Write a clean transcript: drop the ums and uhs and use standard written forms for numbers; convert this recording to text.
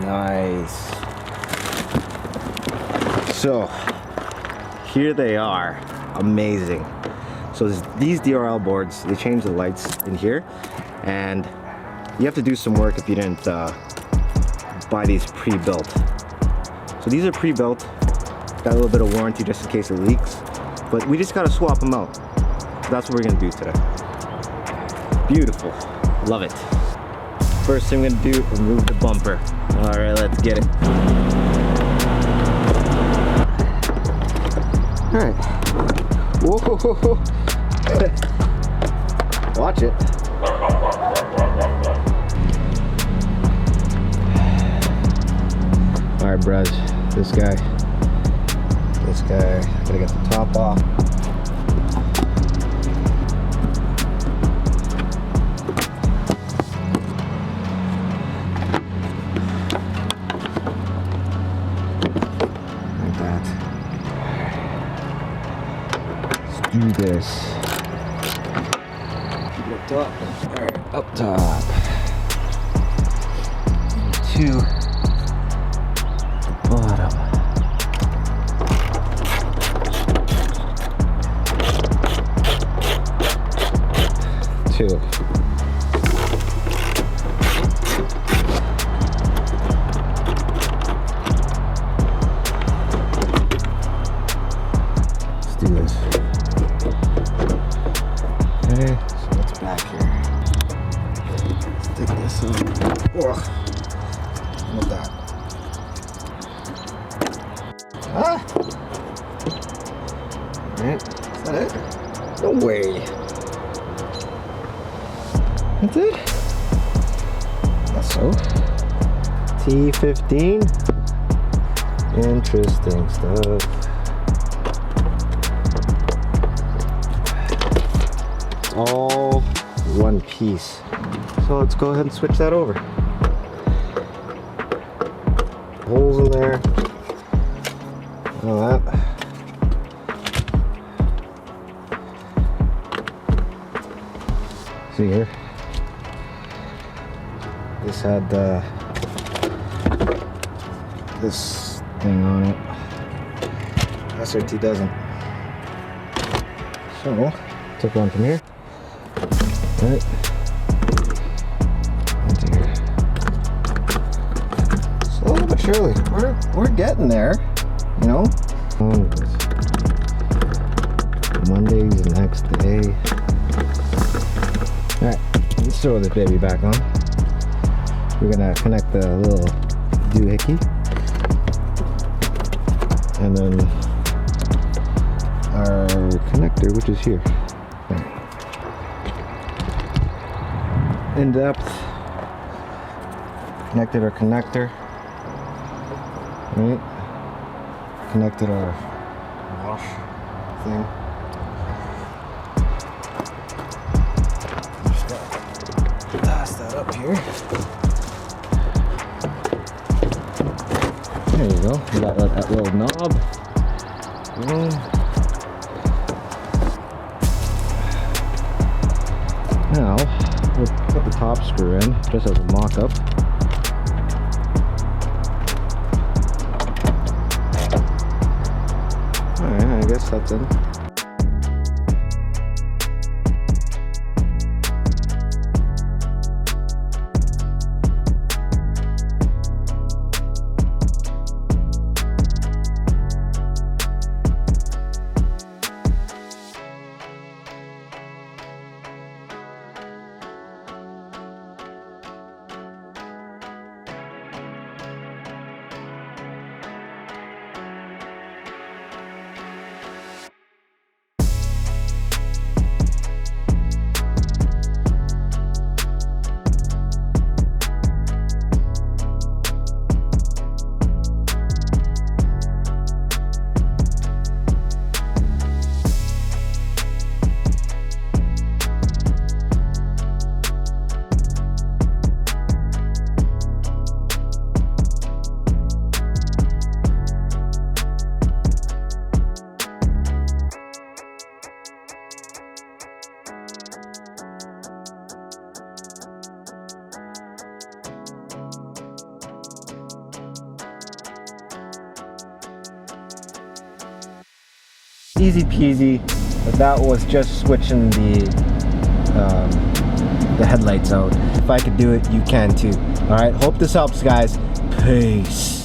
Nice. So here they are. Amazing. So these DRL boards, they change the lights in here, and you have to do some work if you didn't buy these pre-built. So these are pre-built, got a little bit of warranty just in case it leaks, but we just gotta swap them out. So that's what we're gonna do today. Beautiful, love it. First thing I'm gonna do, remove the bumper. All right, let's get it. All right. Whoa. Watch it. All right, bros. This guy. Gotta get the top off. Like that. Let's do this. Up top. All right, up top. 2. Bottom. 2. Let's do this. Okay, so what's back here? Let's take this up. Ugh. What's that? Ah! Alright, is that it? No way! That's it? That's so. T15. Interesting stuff. It's all one piece. So let's go ahead and switch that over. Holes in there. All that. See here. This had this thing on it. SRT doesn't. So took one from here. Right. Into here. Slowly but surely. We're getting there. You know? Monday's the next day. Alright, let's throw this baby back on. We're gonna connect the little doohickey. And then our connector, which is here. In depth. Connected our connector. Right? Connected our wash thing. Just gotta pass that up here. There you go. You got that little knob. Now we'll put the top screw in just as a mock-up. Alright, I guess that's in. Easy peasy. But that was just switching the headlights out. If I could do it, you can too. All right, hope this helps, guys. Peace.